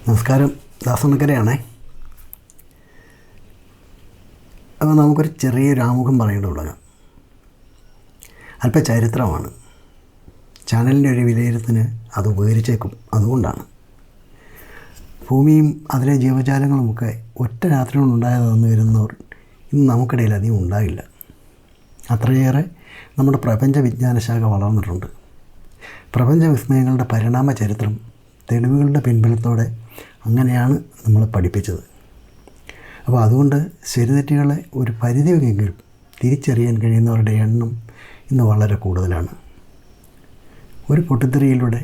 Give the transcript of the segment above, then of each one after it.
നമസ്കാരം, ദാസനക്കരയാണേ. അപ്പോൾ നമുക്കൊരു ചെറിയൊരു ആമുഖം പറഞ്ഞിട്ട് തുടങ്ങാം. അല്പ ചരിത്രമാണ്. ചാനലിൻ്റെ ഒരു വിലയിരുത്തലിന് അത് ഉപകരിച്ചേക്കും. അതുകൊണ്ടാണ് ഭൂമിയും അതിലെ ജീവജാലങ്ങളുമൊക്കെ ഒറ്റ രാത്രി കൊണ്ടുണ്ടായതെന്ന് വരുന്നവർ ഇന്ന് നമുക്കിടയിൽ അധികം ഉണ്ടാകില്ല. അത്രയേറെ നമ്മുടെ പ്രപഞ്ച വിജ്ഞാനശാഖ വളർന്നിട്ടുണ്ട്. പ്രപഞ്ച വിസ്മയങ്ങളുടെ പരിണാമ ചരിത്രം തെളിവുകളുടെ പിൻബലത്തോടെ അങ്ങനെയാണ് നമ്മളെ പഠിപ്പിച്ചത്. അപ്പോൾ അതുകൊണ്ട് ശരിതെറ്റുകളെ ഒരു പരിധിവരെയെങ്കിലും തിരിച്ചറിയാൻ കഴിയുന്നവരുടെ എണ്ണം ഇന്ന് വളരെ കൂടുതലാണ്. ഒരു പൊട്ടിത്തെറിയിലൂടെ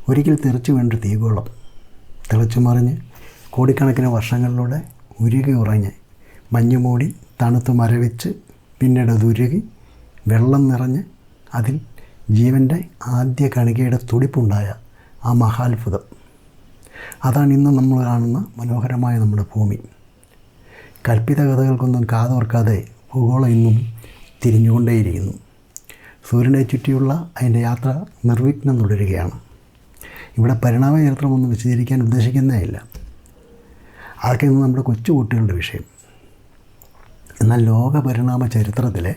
ഒരിക്കൽ തെറിച്ചു വീണ്ട തീഗോളം തിളച്ചു മറിഞ്ഞ് കോടിക്കണക്കിന് വർഷങ്ങളിലൂടെ ഉരുകി ഉറഞ്ഞ് മഞ്ഞുമൂടി തണുത്ത് മരവിച്ച് പിന്നീട് അത് ഉരുകി വെള്ളം നിറഞ്ഞ് അതിൽ ജീവൻ്റെ ആദ്യ കണികയുടെ തുടിപ്പുണ്ടായ ആ മഹാത്ഭുതം, അതാണ് ഇന്ന് നമ്മൾ കാണുന്ന മനോഹരമായ നമ്മുടെ ഭൂമി. കൽപ്പിത കഥകൾക്കൊന്നും കാതോർക്കാതെ ഭൂഗോളം ഇന്നും തിരിഞ്ഞുകൊണ്ടേയിരിക്കുന്നു. സൂര്യനെ ചുറ്റിയുള്ള അതിൻ്റെ യാത്ര നിർവിഘ്നം തുടരുകയാണ്. ഇവിടെ പരിണാമ ചരിത്രമൊന്നും വിശദീകരിക്കാൻ ഉദ്ദേശിക്കുന്നേയില്ല. അതൊക്കെ ഇന്ന് നമ്മുടെ കൊച്ചുകുട്ടികളുടെ വിഷയം. എന്നാൽ ലോക പരിണാമ ചരിത്രത്തിലെ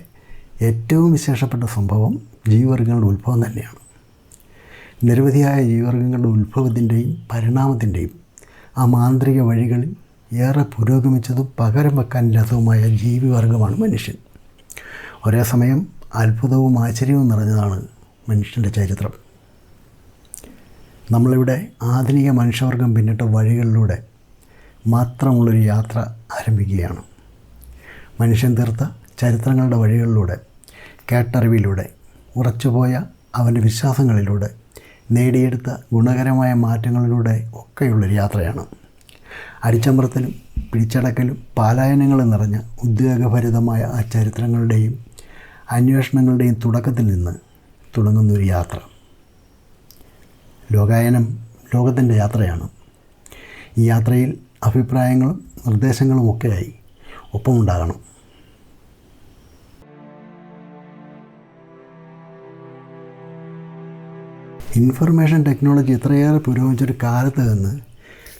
ഏറ്റവും വിശേഷപ്പെട്ട സംഭവം ജീവവർഗങ്ങളുടെ ഉത്ഭവം തന്നെയാണ്. നിരവധിയായ ജീവവർഗങ്ങളുടെ ഉത്ഭവത്തിൻ്റെയും പരിണാമത്തിൻ്റെയും ആ മാന്ത്രിക വഴികളിൽ ഏറെ പുരോഗമിച്ചതും പകരം വെക്കാനില്ലാത്തതുമായ ജീവിവർഗമാണ് മനുഷ്യൻ. ഒരേ സമയം അത്ഭുതവും ആശ്ചര്യവും നിറഞ്ഞതാണ് മനുഷ്യൻ്റെ ചരിത്രം. നമ്മളിവിടെ ആധുനിക മനുഷ്യവർഗം പിന്നിട്ട വഴികളിലൂടെ മാത്രമുള്ളൊരു യാത്ര ആരംഭിക്കുകയാണ്. മനുഷ്യൻ തീർത്ത ചരിത്രങ്ങളുടെ വഴികളിലൂടെ, കേട്ടറിവിലൂടെ, ഉറച്ചുപോയ അവൻ്റെ വിശ്വാസങ്ങളിലൂടെ, നേടിയെടുത്ത ഗുണകരമായ മാറ്റങ്ങളിലൂടെ ഒക്കെയുള്ളൊരു യാത്രയാണ്. അടിച്ചമർത്തലും പിടിച്ചടക്കലും പാലായനങ്ങളും നിറഞ്ഞ ഉദ്വേഗഭരിതമായ ആ ചരിത്രങ്ങളുടെയും അന്വേഷണങ്ങളുടെയും തുടക്കത്തിൽ നിന്ന് തുടങ്ങുന്നൊരു യാത്ര. ലോകായനം ലോകത്തിൻ്റെ യാത്രയാണ്. ഈ യാത്രയിൽ അഭിപ്രായങ്ങളും നിർദ്ദേശങ്ങളും ഒക്കെയായി ഒപ്പമുണ്ടാകണം. ഇൻഫർമേഷൻ ടെക്നോളജി ഇത്രയേറെ പുരോഗമിച്ചൊരു കാലത്ത് നിന്ന്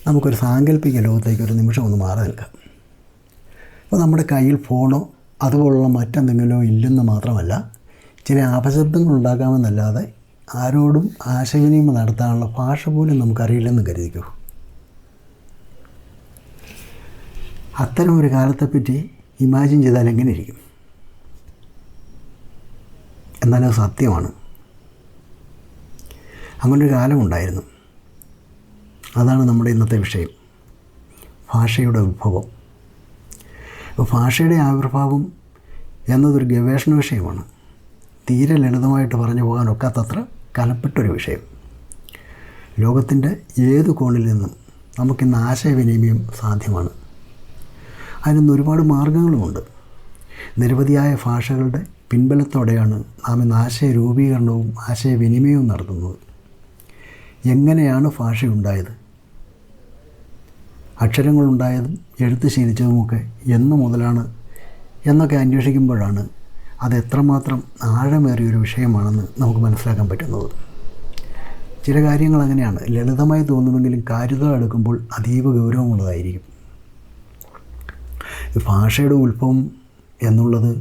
നമുക്കൊരു സാങ്കല്പിക ലോകത്തേക്ക് ഒരു നിമിഷം ഒന്ന് മാറി നിൽക്കാം. അപ്പോൾ നമ്മുടെ കയ്യിൽ ഫോണോ അതുപോലുള്ള മറ്റെന്തെങ്കിലുമോ ഇല്ലെന്ന് മാത്രമല്ല, ചില അപശബ്ദങ്ങൾ ഉണ്ടാകാമെന്നല്ലാതെ ആരോടും ആശയവിനിമയം നടത്താനുള്ള ഭാഷ പോലും നമുക്കറിയില്ലെന്ന് കരുതിക്കൂ. അത്തരം ഒരു കാലത്തെപ്പറ്റി ഇമാജിൻ ചെയ്താൽ എങ്ങനെ ഇരിക്കും? എന്നാലത് സത്യമാണ്. അങ്ങനൊരു കാലമുണ്ടായിരുന്നു. അതാണ് നമ്മുടെ ഇന്നത്തെ വിഷയം, ഭാഷയുടെ ഉത്ഭവം. അപ്പോൾ ഭാഷയുടെ ആവിർഭാവം എന്നതൊരു ഗവേഷണ വിഷയമാണ്. തീരെ ലളിതമായിട്ട് പറഞ്ഞു പോകാനൊക്കാത്തത്ര കനപ്പെട്ടൊരു വിഷയം. ലോകത്തിൻ്റെ ഏതു കോണിൽ നിന്നും നമുക്കിന്ന് ആശയവിനിമയം സാധ്യമാണ്. അതിനൊന്ന് ഒരുപാട് മാർഗങ്ങളുമുണ്ട്. നിരവധിയായ ഭാഷകളുടെ പിൻബലത്തോടെയാണ് നാം ഇന്ന് ആശയ രൂപീകരണവും ആശയവിനിമയവും നടത്തുന്നത്. എങ്ങനെയാണ് ഭാഷയുണ്ടായത്? അക്ഷരങ്ങളുണ്ടായതും എഴുത്ത് ശീലിച്ചതുമൊക്കെ എന്നു മുതലാണ് എന്നൊക്കെ അന്വേഷിക്കുമ്പോഴാണ് അത് എത്രമാത്രം ആഴമേറിയൊരു വിഷയമാണെന്ന് നമുക്ക് മനസ്സിലാക്കാൻ പറ്റുന്നത്. ചില കാര്യങ്ങൾ അങ്ങനെയാണ്, ലളിതമായി തോന്നുമെങ്കിലും കാര്യത എടുക്കുമ്പോൾ അതീവ ഗൗരവമുള്ളതായിരിക്കും. ഭാഷയുടെ ഉത്ഭവം എന്നുള്ളത്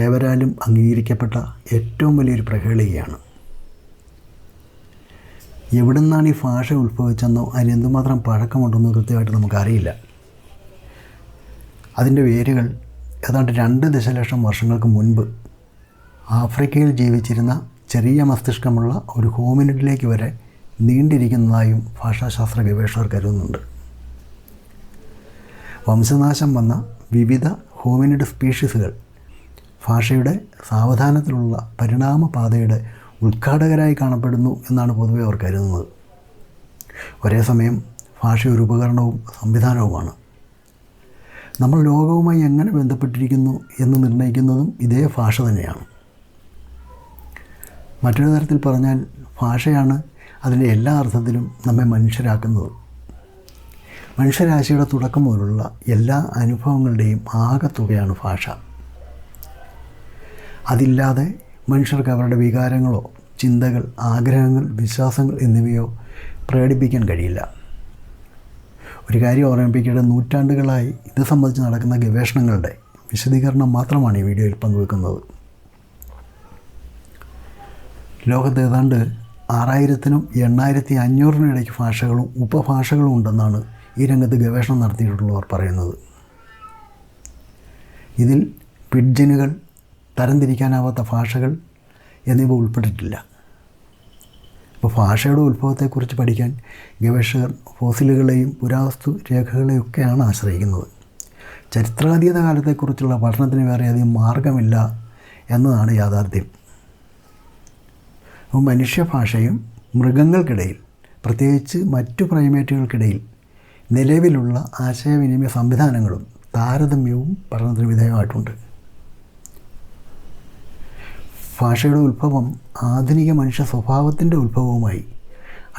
ഏവരാലും അംഗീകരിക്കപ്പെട്ട ഏറ്റവും വലിയൊരു പ്രഹേളികയാണ്. എവിടെ നിന്നാണ് ഈ ഭാഷ ഉത്ഭവിച്ചെന്നോ അതിന് എന്തുമാത്രം പഴക്കമുണ്ടെന്നോ കൃത്യമായിട്ട് നമുക്കറിയില്ല. അതിൻ്റെ വേരുകൾ ഏതാണ്ട് 2 ദശലക്ഷം വർഷങ്ങൾക്ക് മുൻപ് ആഫ്രിക്കയിൽ ജീവിച്ചിരുന്ന ചെറിയ മസ്തിഷ്കമുള്ള ഒരു ഹോമിനിഡിലേക്ക് വരെ നീണ്ടിരിക്കുന്നതായും ഭാഷാശാസ്ത്ര ഗവേഷകർ കരുതുന്നുണ്ട്. വംശനാശം വന്ന വിവിധ ഹോമിനിഡ് സ്പീഷീസുകൾ ഭാഷയുടെ സാവധാനത്തിലുള്ള പരിണാമപാതയുടെ ഉദ്ഘാടകരായി കാണപ്പെടുന്നു എന്നാണ് പൊതുവെ അവർ കരുതുന്നത്. ഒരേ സമയം ഭാഷ ഒരു ഉപകരണവും സംവിധാനവുമാണ്. നമ്മൾ ലോകവുമായി എങ്ങനെ ബന്ധപ്പെട്ടിരിക്കുന്നു എന്ന് നിർണ്ണയിക്കുന്നതും ഇതേ ഭാഷ തന്നെയാണ്. മറ്റൊരു തരത്തിൽ പറഞ്ഞാൽ ഭാഷയാണ് അതിൻ്റെ എല്ലാ അർത്ഥത്തിലും നമ്മെ മനുഷ്യരാക്കുന്നത്. മനുഷ്യരാശിയുടെ തുടക്കം മുതലുള്ള എല്ലാ അനുഭവങ്ങളുടെയും ആകെത്തുകയാണ് ഭാഷ. അതില്ലാതെ മനുഷ്യർക്ക് അവരുടെ വികാരങ്ങളോ ചിന്തകൾ, ആഗ്രഹങ്ങൾ, വിശ്വാസങ്ങൾ എന്നിവയോ പ്രകടിപ്പിക്കാൻ കഴിയില്ല. ഒരു കാര്യം ഓർമ്മിപ്പിക്കേണ്ടത്, നൂറ്റാണ്ടുകളായി ഇത് സംബന്ധിച്ച് നടക്കുന്ന ഗവേഷണങ്ങളുടെ വിശദീകരണം മാത്രമാണ് ഈ വീഡിയോയിൽ പങ്കുവെക്കുന്നത്. ലോകത്ത് ഏതാണ്ട് 6000-നും 8500-നും ഇടയ്ക്ക് ഭാഷകളും ഉപഭാഷകളും ഉണ്ടെന്നാണ് ഈ രംഗത്ത് ഗവേഷണം നടത്തിയിട്ടുള്ളവർ പറയുന്നത്. ഇതിൽ പിഡ്ജിനുകൾ, തരംതിരിക്കാനാവാത്ത ഭാഷകൾ എന്നിവ ഉൾപ്പെട്ടിട്ടില്ല. അപ്പോൾ ഭാഷയുടെ ഉത്ഭവത്തെക്കുറിച്ച് പഠിക്കാൻ ഗവേഷകർ ഫോസിലുകളെയും പുരാവസ്തു രേഖകളെയും ഒക്കെയാണ് ആശ്രയിക്കുന്നത്. ചരിത്രാതീത കാലത്തെക്കുറിച്ചുള്ള പഠനത്തിന് വേറെ അധികം മാർഗമില്ല എന്നതാണ് യാഥാർത്ഥ്യം. അപ്പോൾ മനുഷ്യഭാഷയും മൃഗങ്ങൾക്കിടയിൽ, പ്രത്യേകിച്ച് മറ്റു പ്രൈമേറ്റുകൾക്കിടയിൽ നിലവിലുള്ള ആശയവിനിമയ സംവിധാനങ്ങളും താരതമ്യവും പഠനത്തിന് വിധേയമായിട്ടുണ്ട്. ഭാഷയുടെ ഉത്ഭവം ആധുനിക മനുഷ്യ സ്വഭാവത്തിൻ്റെ ഉത്ഭവവുമായി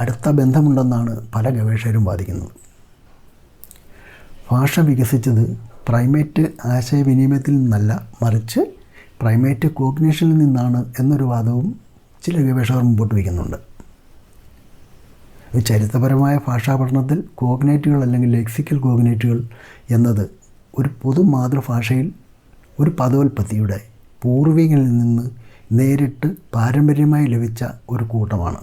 അടുത്ത ബന്ധമുണ്ടെന്നാണ് പല ഗവേഷകരും വാദിക്കുന്നത്. ഭാഷ വികസിച്ചത് പ്രൈമേറ്റ് ആശയവിനിമയത്തിൽ നിന്നല്ല, മറിച്ച് പ്രൈമേറ്റ് കോഗ്നിഷനിൽ നിന്നാണ് എന്നൊരു വാദവും ചില ഗവേഷകർ മുമ്പോട്ട് വയ്ക്കുന്നുണ്ട്. ചരിത്രപരമായ ഭാഷാ പഠനത്തിൽ കോഗ്നേറ്റുകൾ അല്ലെങ്കിൽ ലെക്സിക്കൽ കോഗ്നേറ്റുകൾ എന്നത് ഒരു പൊതു മാതൃഭാഷയിൽ ഒരു പദോൽപത്തിയുടെ പൂർവികരിൽ നിന്ന് നേരിട്ട് പാരമ്പര്യമായി ലഭിച്ച ഒരു കൂട്ടമാണ്.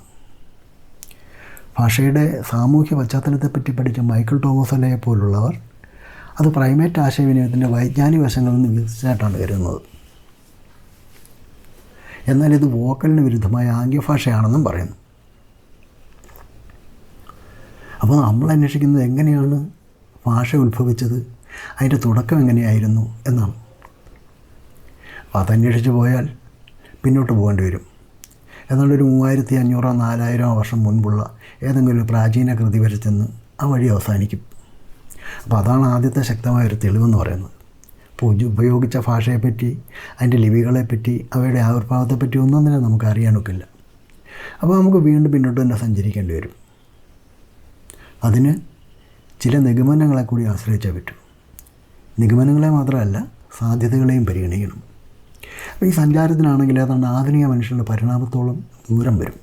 ഭാഷയുടെ സാമൂഹ്യ പശ്ചാത്തലത്തെപ്പറ്റി പഠിച്ച മൈക്കിൾ ടോമസലയെ പോലുള്ളവർ അത് പ്രൈമേറ്റ് ആശയവിനിമയത്തിൻ്റെ വൈജ്ഞാനിക വശങ്ങളിൽ നിന്ന് വികസിച്ചായിട്ടാണ് കരുതുന്നത്. എന്നാൽ ഇത് വോക്കലിന് വിരുദ്ധമായ ആംഗ്യഭാഷയാണെന്നും പറയുന്നു. അപ്പോൾ നമ്മൾ അന്വേഷിക്കുന്നത് എങ്ങനെയാണ് ഭാഷ ഉത്ഭവിച്ചത്, അതിൻ്റെ തുടക്കം എങ്ങനെയായിരുന്നു എന്നാണ്. അപ്പോൾ അതന്വേഷിച്ച് പോയാൽ പിന്നോട്ട് പോകേണ്ടി വരും. എന്നാലൊരു 3500-4000 വർഷം മുൻപുള്ള ഏതെങ്കിലും പ്രാചീന കൃതി വരെ ചെന്ന് ആ വഴി അവസാനിക്കും. അപ്പോൾ അതാണ് ആദ്യത്തെ ശക്തമായൊരു തെളിവെന്ന് പറയുന്നത്. അപ്പോൾ ഉപയോഗിച്ച ഭാഷയെപ്പറ്റി, അതിൻ്റെ ലിപികളെപ്പറ്റി, അവയുടെ ആവിർഭാവത്തെപ്പറ്റി ഒന്നും തന്നെ നമുക്ക് അറിയാനൊക്കില്ല. അപ്പോൾ നമുക്ക് വീണ്ടും പിന്നോട്ട് തന്നെ സഞ്ചരിക്കേണ്ടി വരും. അതിന് ചില നിഗമനങ്ങളെ കൂടി ആശ്രയിച്ചേ പറ്റൂ. നിഗമനങ്ങളെ മാത്രമല്ല, സാധ്യതകളെയും പരിഗണിക്കണം. അപ്പോൾ ഈ സഞ്ചാരത്തിനാണെങ്കിൽ ഏതാണ്ട് ആധുനിക മനുഷ്യരുടെ പരിണാമത്തോളം ദൂരം വരും.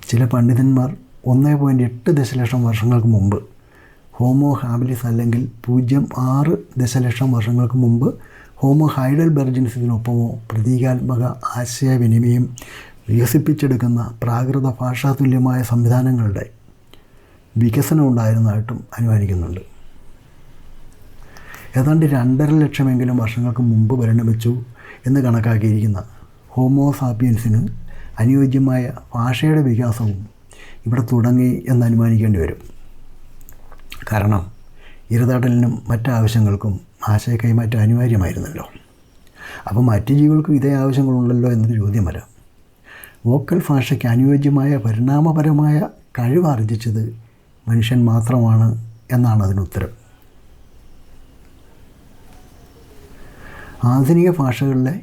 ചില പണ്ഡിതന്മാർ 1.8 ദശലക്ഷം വർഷങ്ങൾക്ക് മുമ്പ് ഹോമോ ഹാബിലിസ് അല്ലെങ്കിൽ 0.6 ദശലക്ഷം വർഷങ്ങൾക്ക് മുമ്പ് ഹോമോ ഹൈഡൽബെർജിൻസിനൊപ്പമോ പ്രതീകാത്മക ആശയവിനിമയം വികസിപ്പിച്ചെടുക്കുന്ന പ്രാകൃത ഭാഷാതുല്യമായ സംവിധാനങ്ങളുടെ വികസനം ഉണ്ടായിരുന്നതായിട്ടും അനുമാനിക്കുന്നുണ്ട്. ഏതാണ്ട് 2.5 ലക്ഷമെങ്കിലും വർഷങ്ങൾക്ക് മുമ്പ് പരിണമിച്ചു എന്ന് കണക്കാക്കിയിരിക്കുന്ന ഹോമോ സാപ്പിയൻസിന് അനുയോജ്യമായ ഭാഷയുടെ വികാസവും ഇവിടെ തുടങ്ങി എന്ന് അനുമാനിക്കേണ്ടി വരും. കാരണം ഇരതടലിനും മറ്റാവശ്യങ്ങൾക്കും ആശയ കൈമാറ്റം അനിവാര്യമായിരുന്നല്ലോ. അപ്പോൾ മറ്റ് ജീവികൾക്കും ഇതേ ആവശ്യങ്ങളുണ്ടല്ലോ എന്നൊരു ചോദ്യം വരാം. വോക്കൽ ഭാഷയ്ക്ക് അനുയോജ്യമായ പരിണാമപരമായ കഴിവാർജിച്ചത് മനുഷ്യൻ മാത്രമാണ് എന്നാണ് അതിനുത്തരം. ആധുനിക ഭാഷകളിലെ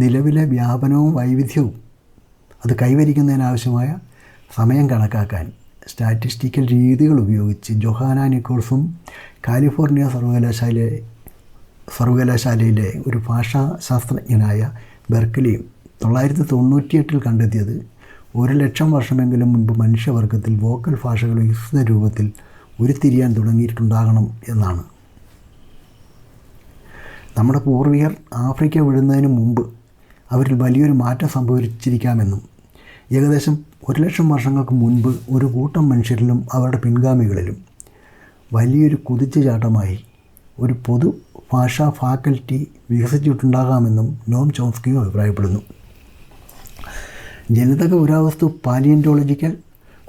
നിലവിലെ വ്യാപനവും വൈവിധ്യവും അത് കൈവരിക്കുന്നതിനാവശ്യമായ സമയം കണക്കാക്കാൻ സ്റ്റാറ്റിസ്റ്റിക്കൽ രീതികൾ ഉപയോഗിച്ച് ജോഹാന നിക്കോൾസും കാലിഫോർണിയ സർവകലാശാലയിലെ ഒരു ഭാഷാശാസ്ത്രജ്ഞനായ ബെർക്കലിയും 1998 കണ്ടെത്തിയത് 1,00,000 വർഷമെങ്കിലും മുൻപ് മനുഷ്യവർഗത്തിൽ വോക്കൽ ഭാഷകൾ വികസിത രൂപത്തിൽ ഉരുത്തിരിയാൻ തുടങ്ങിയിട്ടുണ്ടാകണം എന്നാണ്. നമ്മുടെ പൂർവികർ ആഫ്രിക്ക വിടുന്നതിന് മുമ്പ് അവരിൽ വലിയൊരു മാറ്റം സംഭവിച്ചിരിക്കാമെന്നും ഏകദേശം 1,00,000 വർഷങ്ങൾക്ക് മുൻപ് ഒരു കൂട്ടം മനുഷ്യരിലും അവരുടെ പിൻഗാമികളിലും വലിയൊരു കുതിച്ചുചാട്ടമായി ഒരു പൊതു ഭാഷാ ഫാക്കൽറ്റി വികസിച്ചിട്ടുണ്ടാകാമെന്നും നോം ചോംസ്കിയും അഭിപ്രായപ്പെടുന്നു. ജനിതക പുരാവസ്തു, പാലിയന്റോളജിക്കൽ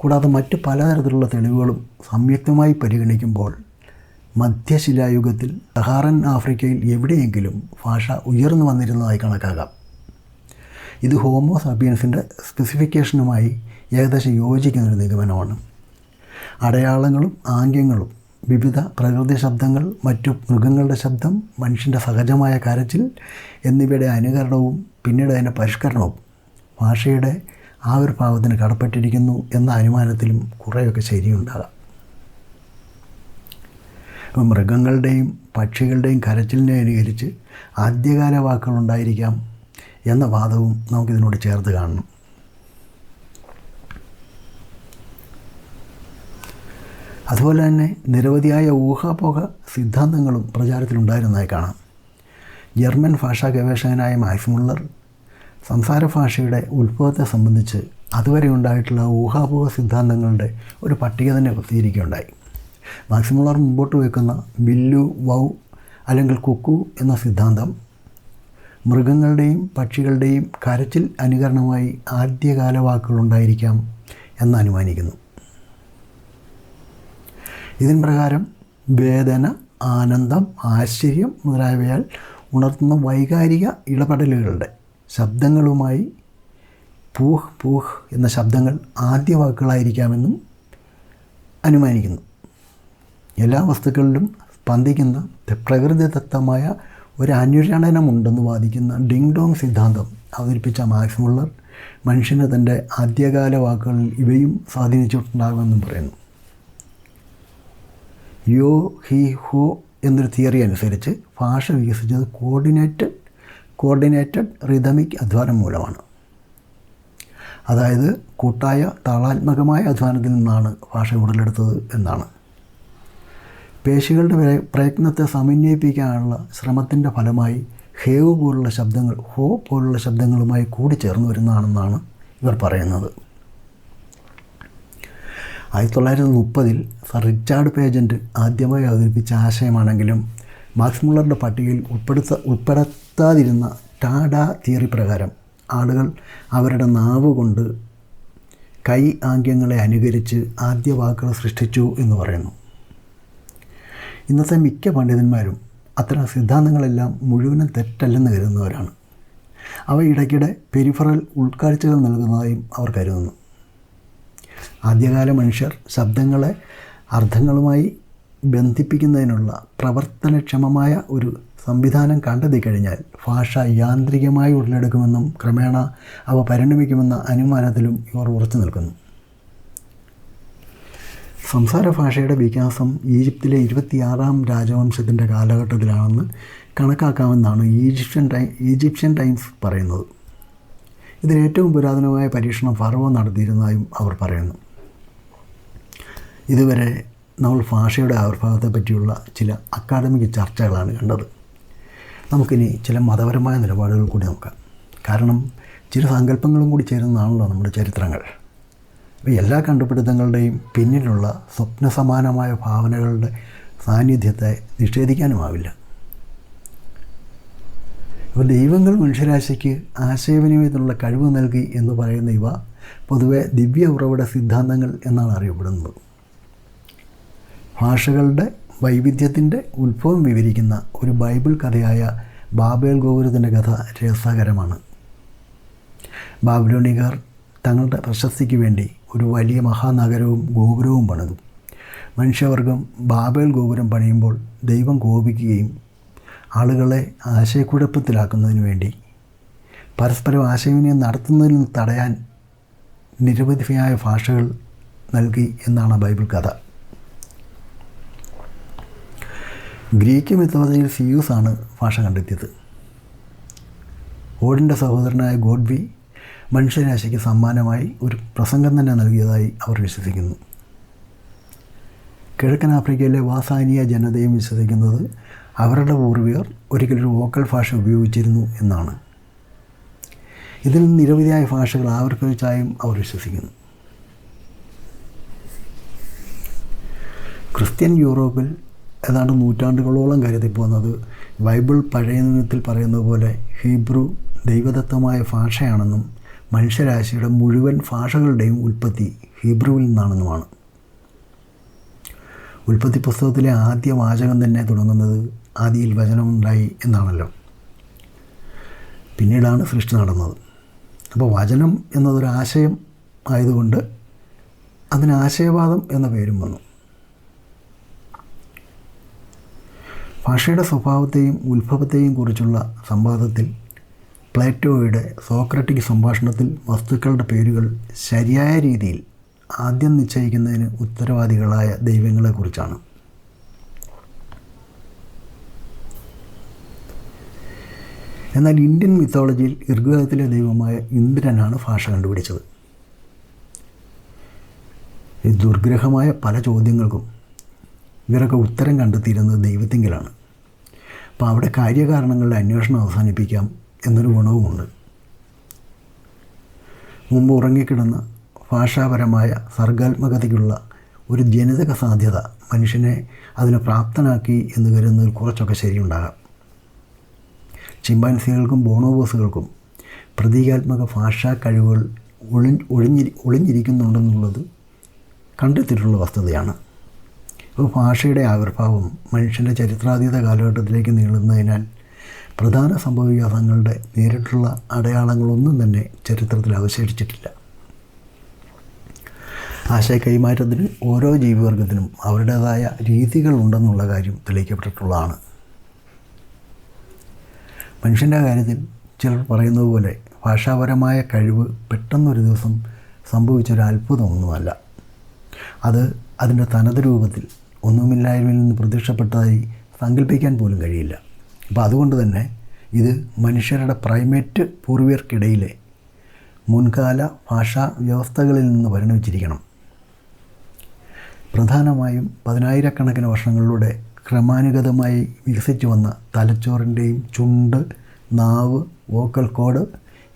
കൂടാതെ മറ്റ് പലതരത്തിലുള്ള തെളിവുകളും സംയുക്തമായി പരിഗണിക്കുമ്പോൾ മധ്യശിലായുഗത്തിൽ സഹാറൻ ആഫ്രിക്കയിൽ എവിടെയെങ്കിലും ഭാഷ ഉയർന്നു വന്നിരുന്നതായി കണക്കാക്കാം. ഇത് ഹോമോ സാപ്പിയൻസിൻ്റെ സ്പെസിഫിക്കേഷനുമായി ഏകദേശം യോജിക്കുന്നൊരു നിഗമനമാണ്. അടയാളങ്ങളും ആംഗ്യങ്ങളും, വിവിധ പ്രകൃതി ശബ്ദങ്ങൾ, മറ്റു മൃഗങ്ങളുടെ ശബ്ദം, മനുഷ്യൻ്റെ സഹജമായ കരച്ചിൽ എന്നിവയുടെ അനുകരണവും പിന്നീട് അതിൻ്റെ പരിഷ്കരണവും ഭാഷയുടെ ആവിർഭാവത്തിന് കടപ്പെട്ടിരിക്കുന്നു എന്ന അനുമാനത്തിലും കുറേയൊക്കെ ശരിയുണ്ടാകാം. ഇപ്പം മൃഗങ്ങളുടെയും പക്ഷികളുടെയും കരച്ചിലിനെ അനുകരിച്ച് ആദ്യകാല വാക്കുകളുണ്ടായിരിക്കാം എന്ന വാദവും നമുക്കിതിനോട് ചേർത്ത് കാണണം. അതുപോലെ തന്നെ നിരവധിയായ ഊഹാപോഹ സിദ്ധാന്തങ്ങളും പ്രചാരത്തിലുണ്ടായിരുന്നതായി കാണാം. ജർമ്മൻ ഭാഷാ ഗവേഷകനായ മാക്സ് മുള്ളർ സംസാര ഭാഷയുടെ ഉത്ഭവത്തെ സംബന്ധിച്ച് അതുവരെ ഉണ്ടായിട്ടുള്ള ഊഹാപോഹ സിദ്ധാന്തങ്ങളുടെ ഒരു പട്ടിക തന്നെ പ്രസിദ്ധീകരിക്കുകയുണ്ടായി. മാക്സ് മുള്ളർ മുമ്പോട്ട് വയ്ക്കുന്ന ബില്ലു വൗ അല്ലെങ്കിൽ കുക്കു എന്ന സിദ്ധാന്തം മൃഗങ്ങളുടെയും പക്ഷികളുടെയും കരച്ചിൽ അനുകരണമായി ആദ്യകാല വാക്കുകളുണ്ടായിരിക്കാം എന്ന് അനുമാനിക്കുന്നു. ഇതിൻ പ്രകാരം വേദന, ആനന്ദം, ആശ്ചര്യം മുതലായവയാൽ ഉണർത്തുന്ന വൈകാരിക ഇടപെടലുകളുടെ ശബ്ദങ്ങളുമായി പൂഹ് പൂഹ് എന്ന ശബ്ദങ്ങൾ ആദ്യ വാക്കുകളായിരിക്കാമെന്നും അനുമാനിക്കുന്നു. എല്ലാ വസ്തുക്കളിലും സ്പന്ദിക്കുന്ന പ്രകൃതിദത്തമായ ഒരു അനുരണനമുണ്ടെന്ന് വാദിക്കുന്ന ഡിങ് ഡോങ് സിദ്ധാന്തം അവതരിപ്പിച്ച മാക്സ് മുള്ളർ മനുഷ്യന് തൻ്റെ ആദ്യകാല വാക്കുകളിൽ ഇവയും സ്വാധീനിച്ചിട്ടുണ്ടാകുമെന്നും പറയുന്നു. യോ ഹി ഹോ എന്നൊരു തിയറി അനുസരിച്ച് ഭാഷ വികസിച്ചത് കോർഡിനേറ്റഡ് റിതമിക് അധ്വാനം മൂലമാണ്. അതായത് കൂട്ടായ താളാത്മകമായ അധ്വാനത്തിൽ നിന്നാണ് ഭാഷ ഉടലെടുത്തത് എന്നാണ്. പേശികളുടെ പ്രയത്നത്തെ സമന്വയിപ്പിക്കാനുള്ള ശ്രമത്തിൻ്റെ ഫലമായി ഹേവ് പോലുള്ള ശബ്ദങ്ങൾ ഹോ പോലുള്ള ശബ്ദങ്ങളുമായി കൂടിച്ചേർന്ന് വരുന്നതാണെന്നാണ് ഇവർ പറയുന്നത്. 1930 സർ റിച്ചാർഡ് പേജൻറ്റ് ആദ്യമായി അവതരിപ്പിച്ച ആശയമാണെങ്കിലും മാക്സ് മുള്ളറുടെ പട്ടികയിൽ ഉൾപ്പെടുത്താതിരുന്ന ടാഡ തിയറി പ്രകാരം ആളുകൾ അവരുടെ നാവ് കൊണ്ട് കൈ ആംഗ്യങ്ങളെ അനുകരിച്ച് ആദ്യ വാക്കുകൾ സൃഷ്ടിച്ചു എന്ന് പറയുന്നു. ഇന്നത്തെ മിക്ക പണ്ഡിതന്മാരും അത്തരം സിദ്ധാന്തങ്ങളെല്ലാം മുഴുവനും തെറ്റല്ലെന്ന് കരുതുന്നവരാണ്. അവ ഇടയ്ക്കിടെ പെരിഫറൽ ഉൾക്കാഴ്ചകൾ നൽകുന്നതായും അവർ കരുതുന്നു. ആദ്യകാല മനുഷ്യർ ശബ്ദങ്ങളെ അർത്ഥങ്ങളുമായി ബന്ധിപ്പിക്കുന്നതിനുള്ള പ്രവർത്തനക്ഷമമായ ഒരു സംവിധാനം കണ്ടെത്തി കഴിഞ്ഞാൽ ഭാഷ യാന്ത്രികമായി ഉടലെടുക്കുമെന്നും ക്രമേണ അവ പരിണമിക്കുമെന്ന അനുമാനത്തിലും ഇവർ ഉറച്ചു നിൽക്കുന്നു. സംസാര ഭാഷയുടെ വികാസം ഈജിപ്തിലെ 26ാം രാജവംശത്തിൻ്റെ കാലഘട്ടത്തിലാണെന്ന് കണക്കാക്കാമെന്നാണ് ഈജിപ്ഷ്യൻ ടൈംസ് പറയുന്നത്. ഇതിൽ ഏറ്റവും പുരാതനമായ പരീക്ഷണം ഫറവോ നടത്തിയിരുന്നതായും അവർ പറയുന്നു. ഇതുവരെ നമ്മൾ ഭാഷയുടെ ആവിർഭാവത്തെ പറ്റിയുള്ള ചില അക്കാദമിക് ചർച്ചകളാണ് കണ്ടത്. നമുക്കിനി ചില മതപരമായ നിലപാടുകൾ കൂടി നോക്കാം. കാരണം ചില സങ്കല്പങ്ങളും കൂടി ചേരുന്നതാണല്ലോ നമ്മുടെ ചരിത്രങ്ങൾ. എല്ലാ കണ്ടുപിടുത്തങ്ങളുടെയും പിന്നിലുള്ള സ്വപ്നസമാനമായ ഭാവനകളുടെ സാന്നിധ്യത്തെ നിഷേധിക്കാനുമാവില്ല. അപ്പോൾ ദൈവങ്ങൾ മനുഷ്യരാശിക്ക് ആശയവിനിമയത്തിനുള്ള കഴിവ് നൽകി എന്ന് പറയുന്ന ഇവ പൊതുവെ ദിവ്യ ഉറവിട സിദ്ധാന്തങ്ങൾ എന്നാണ് അറിയപ്പെടുന്നത്. ഭാഷകളുടെ വൈവിധ്യത്തിൻ്റെ ഉത്ഭവം വിവരിക്കുന്ന ഒരു ബൈബിൾ കഥയായ ബാബേൽ ഗോപുരത്തിൻ്റെ കഥ രസകരമാണ്. ബാബിലോണിയർ തങ്ങളുടെ പ്രശസ്തിക്ക് വേണ്ടി ഒരു വലിയ മഹാനഗരവും ഗോപുരവും പണിതു. മനുഷ്യവർഗം ബാബേൽ ഗോപുരം പണിയുമ്പോൾ ദൈവം കോപിക്കുകയും ആളുകളെ ആശയക്കുഴപ്പത്തിലാക്കുന്നതിന് വേണ്ടി പരസ്പരം ആശയവിനിമയം നടത്തുന്നതിൽ നിന്ന് തടയാൻ നിരവധിയായ ഭാഷകൾ നൽകി എന്നാണ് ബൈബിൾ കഥ. ഗ്രീക്ക് മിത്തോളജിയിൽ സിയൂസാണ് ഭാഷ കണ്ടെത്തിയത്. ഓഡിൻ്റെ സഹോദരനായ ഗോഡ്വി മനുഷ്യരാശിക്ക് സമ്മാനമായി ഒരു പ്രസംഗം തന്നെ നൽകിയതായി അവർ വിശ്വസിക്കുന്നു. കിഴക്കൻ ആഫ്രിക്കയിലെ വാസാനിയ ജനതയും വിശ്വസിക്കുന്നത് അവരുടെ പൂർവികർ ഒരിക്കലൊരു വോക്കൽ ഭാഷ ഉപയോഗിച്ചിരുന്നു എന്നാണ്. ഇതിൽ നിരവധിയായ ഭാഷകൾ ആവിർഭവിച്ചായും അവർ വിശ്വസിക്കുന്നു. ക്രിസ്ത്യൻ യൂറോപ്പിൽ ഏതാണ്ട് നൂറ്റാണ്ടുകളോളം കരുതിപ്പോകുന്നത് ബൈബിൾ പഴയ നിയമത്തിൽ പറയുന്നത് പോലെ ഹീബ്രു ദൈവദത്തമായ ഭാഷയാണെന്നും മനുഷ്യരാശിയുടെ മുഴുവൻ ഭാഷകളുടെയും ഉൽപ്പത്തി ഹീബ്രുവിൽ നിന്നാണെന്നുമാണ്. ഉൽപ്പത്തി പുസ്തകത്തിലെ ആദ്യ വാചകം തന്നെ തുടങ്ങുന്നത് ആദിയിൽ വചനമുണ്ടായി എന്നാണല്ലോ. പിന്നീടാണ് സൃഷ്ടി നടന്നത്. അപ്പോൾ വചനം എന്നതൊരാശയം ആയതുകൊണ്ട് അതിന് ആശയവാദം എന്ന പേരും വന്നു. ഭാഷയുടെ സ്വഭാവത്തെയും ഉത്ഭവത്തെയും കുറിച്ചുള്ള സംവാദത്തിൽ പ്ലേറ്റോയുടെ സോക്രട്ടിക് സംഭാഷണത്തിൽ വസ്തുക്കളുടെ പേരുകൾ ശരിയായ രീതിയിൽ ആദ്യം നിശ്ചയിക്കുന്നതിന് ഉത്തരവാദികളായ ദൈവങ്ങളെക്കുറിച്ചാണ്. എന്നാൽ ഇന്ത്യൻ മിത്തോളജിയിൽ ഋഗ്വേദത്തിലെ ദൈവമായ ഇന്ദ്രനാണ് ഭാഷ കണ്ടുപിടിച്ചത്. ഈ ദുർഗ്രഹമായ പല ചോദ്യങ്ങൾക്കും ഇവരൊക്കെ ഉത്തരം കണ്ടെത്തിയിരുന്നത് ദൈവത്തിങ്കലാണ്. അപ്പോൾ അവിടെ കാര്യകാരണങ്ങളുടെ അന്വേഷണം അവസാനിപ്പിക്കാം എന്നൊരു ഗുണവുമുണ്ട്. മുമ്പ് ഉറങ്ങിക്കിടന്ന ഭാഷാപരമായ സർഗാത്മകതയ്ക്കുള്ള ഒരു ജനിതക സാധ്യത മനുഷ്യനെ അതിന് പ്രാപ്തനാക്കി എന്ന് കരുതുന്നതിൽ കുറച്ചൊക്കെ ശരിയുണ്ടാകാം. ചിമ്പാൻസികൾക്കും ബോണോബോസുകൾക്കും പ്രതീകാത്മക ഭാഷാ കഴിവുകൾ ഒളിഞ്ഞിരിക്കുന്നുണ്ടെന്നുള്ളത് കണ്ടെത്തിയിട്ടുള്ള വസ്തുതയാണ്. അപ്പോൾ ഭാഷയുടെ ആവിർഭാവം മനുഷ്യൻ്റെ ചരിത്രാതീത കാലഘട്ടത്തിലേക്ക് നീളുന്നതിനാൽ പ്രധാന സംഭവവികാസങ്ങളുടെ നേരിട്ടുള്ള അടയാളങ്ങളൊന്നും തന്നെ ചരിത്രത്തിൽ അവശേഷിച്ചിട്ടില്ല. ആശയ കൈമാറ്റത്തിന് ഓരോ ജീവിവർഗത്തിനും അവരുടേതായ രീതികൾ ഉണ്ടെന്നുള്ള കാര്യം തെളിയിക്കപ്പെട്ടിട്ടുള്ളതാണ്. മനുഷ്യൻ്റെ കാര്യത്തിൽ ചിലർ പറയുന്നത് പോലെ ഭാഷാപരമായ കഴിവ് പെട്ടെന്നൊരു ദിവസം സംഭവിച്ചൊരു അത്ഭുതമൊന്നുമല്ല. അത് അതിൻ്റെ തനത് രൂപത്തിൽ ഒന്നുമില്ലായ്മയിൽ നിന്ന് പ്രത്യക്ഷപ്പെട്ടതായി സങ്കല്പിക്കാൻ പോലും കഴിയില്ല. അപ്പോൾ അതുകൊണ്ട് തന്നെ ഇത് മനുഷ്യരുടെ പ്രൈമേറ്റ് പൂർവികർക്കിടയിലെ മുൻകാല ഭാഷാ വ്യവസ്ഥകളിൽ നിന്ന് പരിണമിച്ചിരിക്കണം. പ്രധാനമായും 10,000-കണക്കിന് വർഷങ്ങളിലൂടെ ക്രമാനുഗതമായി വികസിച്ചു വന്ന തലച്ചോറിൻ്റെയും ചുണ്ട്, നാവ്, വോക്കൽ കോഡ്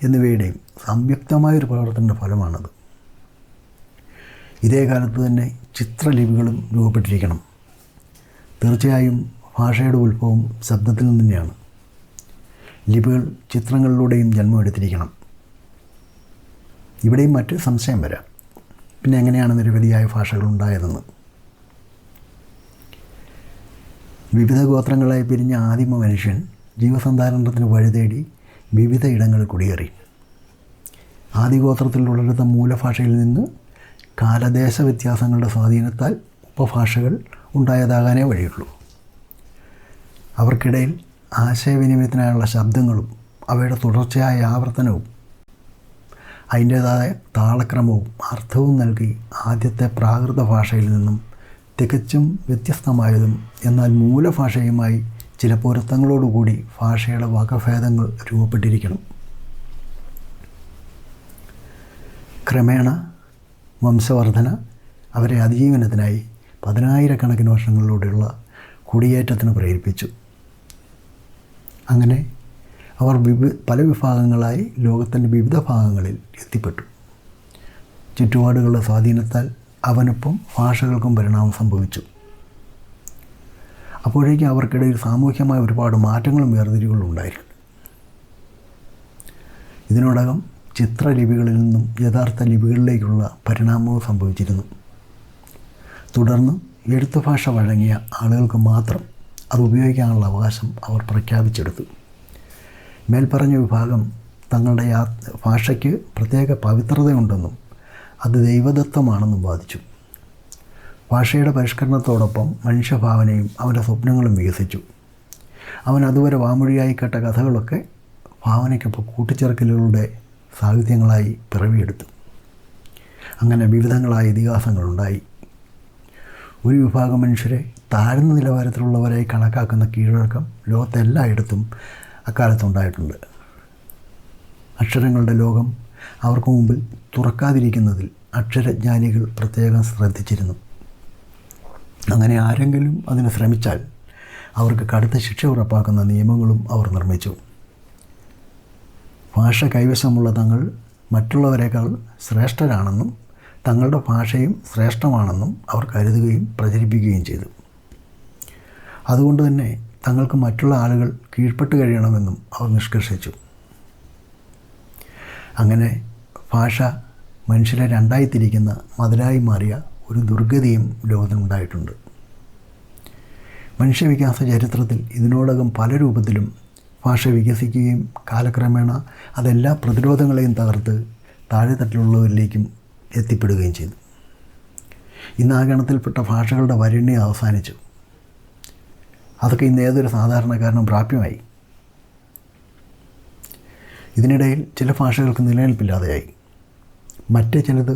എന്നിവയുടെയും സംയുക്തമായൊരു പ്രവർത്തനത്തിൻ്റെ ഫലമാണത്. ഇതേ കാലത്ത് തന്നെ ചിത്രലിപികളും രൂപപ്പെട്ടിരിക്കണം. തീർച്ചയായും ഭാഷയുടെ ഉത്ഭവം ശബ്ദത്തിൽ നിന്ന് തന്നെയാണ്. ലിപികൾ ചിത്രങ്ങളിലൂടെയും ജന്മമെടുത്തിരിക്കണം. ഇവിടെയും മറ്റൊരു സംശയം വരാം. പിന്നെ എങ്ങനെയാണ് നിരവധിയായ ഭാഷകൾ ഉണ്ടായതെന്ന്? വിവിധ ഗോത്രങ്ങളായി പിരിഞ്ഞ ആദിമ മനുഷ്യൻ ജീവസന്ധാരണത്തിന് വഴിതേടി വിവിധ ഇടങ്ങളിൽ കുടിയേറി. ആദിഗോത്രത്തിൽ ഉടലെടുത്ത മൂലഭാഷയിൽ നിന്ന് കാലദേശ വ്യത്യാസങ്ങളുടെ സ്വാധീനത്താൽ ഉപഭാഷകൾ ഉണ്ടായതാകാനേ വഴിയുള്ളൂ. അവർക്കിടയിൽ ആശയവിനിമയത്തിനായുള്ള ശബ്ദങ്ങളും അവയുടെ തുടർച്ചയായ ആവർത്തനവും അതിൻ്റേതായ താളക്രമവും അർത്ഥവും നൽകി ആദ്യത്തെ പ്രാകൃത ഭാഷയിൽ നിന്നും തികച്ചും വ്യത്യസ്തമായതും എന്നാൽ മൂലഭാഷയുമായി ചില പൊരുത്തങ്ങളോടുകൂടി ഭാഷയുടെ വകഭേദങ്ങൾ രൂപപ്പെട്ടിരിക്കണം. ക്രമേണ വംശവർധന അവരെ അതിജീവനത്തിനായി 10,000-കണക്കിന് വർഷങ്ങളിലൂടെയുള്ള കുടിയേറ്റത്തിന് പ്രേരിപ്പിച്ചു. അങ്ങനെ അവർ പല വിഭാഗങ്ങളായി ലോകത്തിൻ്റെ വിവിധ ഭാഗങ്ങളിൽ എത്തിപ്പെട്ടു. ചുറ്റുപാടുകളുടെ സ്വാധീനത്താൽ അവനൊപ്പം ഭാഷകൾക്കും പരിണാമം സംഭവിച്ചു. അപ്പോഴേക്കും അവർക്കിടയിൽ സാമൂഹ്യമായ ഒരുപാട് മാറ്റങ്ങളും വേർതിരിവുകളും ഉണ്ടായിട്ടുണ്ട്. ഇതിനോടകം ചിത്രലിപികളിൽ നിന്നും യഥാർത്ഥ ലിപികളിലേക്കുള്ള പരിണാമവും സംഭവിച്ചിരുന്നു. തുടർന്ന് എഴുത്തുഭാഷ വഴങ്ങിയ ആളുകൾക്ക് മാത്രം അത് ഉപയോഗിക്കാനുള്ള അവകാശം അവർ പ്രഖ്യാപിച്ചെടുത്തു. മേൽപ്പറഞ്ഞ വിഭാഗം തങ്ങളുടെ ഭാഷയ്ക്ക് പ്രത്യേക പവിത്രതയുണ്ടെന്നും അത് ദൈവദത്തമാണെന്നും വാദിച്ചു. ഭാഷയുടെ പരിഷ്കരണത്തോടൊപ്പം മനുഷ്യഭാവനയും അവൻ്റെ സ്വപ്നങ്ങളും വികസിച്ചു. അവൻ അതുവരെ വാമൊഴിയായി കേട്ട കഥകളൊക്കെ ഭാവനയ്ക്കൊപ്പം കൂട്ടിച്ചേർക്കലുകളുടെ സാഹിത്യങ്ങളായി പിറവിയെടുത്തു. അങ്ങനെ വിവിധങ്ങളായ ഇതിഹാസങ്ങളുണ്ടായി. ഒരു വിഭാഗം മനുഷ്യരെ താഴ്ന്ന നിലവാരത്തിലുള്ളവരായി കണക്കാക്കുന്ന കീഴ്വഴക്കം ലോകത്തെല്ലായിടത്തും അക്കാലത്തുണ്ടായിട്ടുണ്ട്. അക്ഷരങ്ങളുടെ ലോകം അവർക്ക് മുമ്പിൽ തുറക്കാതിരിക്കുന്നതിൽ അക്ഷരജ്ഞാനികൾ പ്രത്യേകം ശ്രദ്ധിച്ചിരുന്നു. അങ്ങനെ ആരെങ്കിലും അതിന് ശ്രമിച്ചാൽ അവർക്ക് കടുത്ത ശിക്ഷ ഉറപ്പാക്കുന്ന നിയമങ്ങളും അവർ നിർമ്മിച്ചു. ഭാഷ കൈവശമുള്ള തങ്ങൾ മറ്റുള്ളവരെക്കാൾ ശ്രേഷ്ഠരാണെന്നും തങ്ങളുടെ ഭാഷയും ശ്രേഷ്ഠമാണെന്നും അവർ കരുതുകയും പ്രചരിപ്പിക്കുകയും ചെയ്തു. അതുകൊണ്ട് തന്നെ തങ്ങൾക്ക് മറ്റുള്ള ആളുകൾ കീഴ്പ്പെട്ട് കഴിയണമെന്നും അവർ നിഷ്കർഷിച്ചു. അങ്ങനെ ഭാഷ മനുഷ്യരെ രണ്ടായി തിരിക്കുന്ന മതിലായി മാറിയ ഒരു ദുർഗതിയും ലോകത്തിനുണ്ടായിട്ടുണ്ട്. മനുഷ്യവികാസ ചരിത്രത്തിൽ ഇതിനോടകം പല രൂപത്തിലും ഭാഷ വികസിക്കുകയും കാലക്രമേണ അതെല്ലാ പ്രതിരോധങ്ങളെയും തകർത്ത് താഴെത്തട്ടിലുള്ളവരിലേക്കും എത്തിപ്പെടുകയും ചെയ്തു. ഇന്ന് ആ ഗണത്തിൽപ്പെട്ട ഭാഷകളുടെ വരണ്യം അവസാനിച്ചു. അതൊക്കെ ഇന്ന് ഏതൊരു സാധാരണക്കാരനും പ്രാപ്യമായി. ഇതിനിടയിൽ ചില ഭാഷകൾക്ക് നിലനിൽപ്പില്ലാതെയായി. മറ്റ് ചിലത്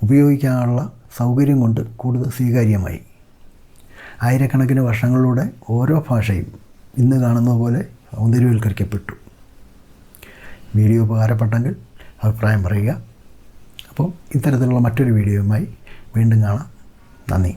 ഉപയോഗിക്കാനുള്ള സൗകര്യം കൊണ്ട് കൂടുതൽ സ്വീകാര്യമായി. ആയിരക്കണക്കിന് വർഷങ്ങളിലൂടെ ഓരോ ഭാഷയും ഇന്ന് കാണുന്ന പോലെ സൗന്ദര്യവൽക്കരിക്കപ്പെട്ടു. വീഡിയോ ഉപകാരപ്പെട്ടെങ്കിൽ അഭിപ്രായം പറയുക. അപ്പോൾ ഇത്തരത്തിലുള്ള മറ്റൊരു വീഡിയോയുമായി വീണ്ടും കാണാം. നന്ദി.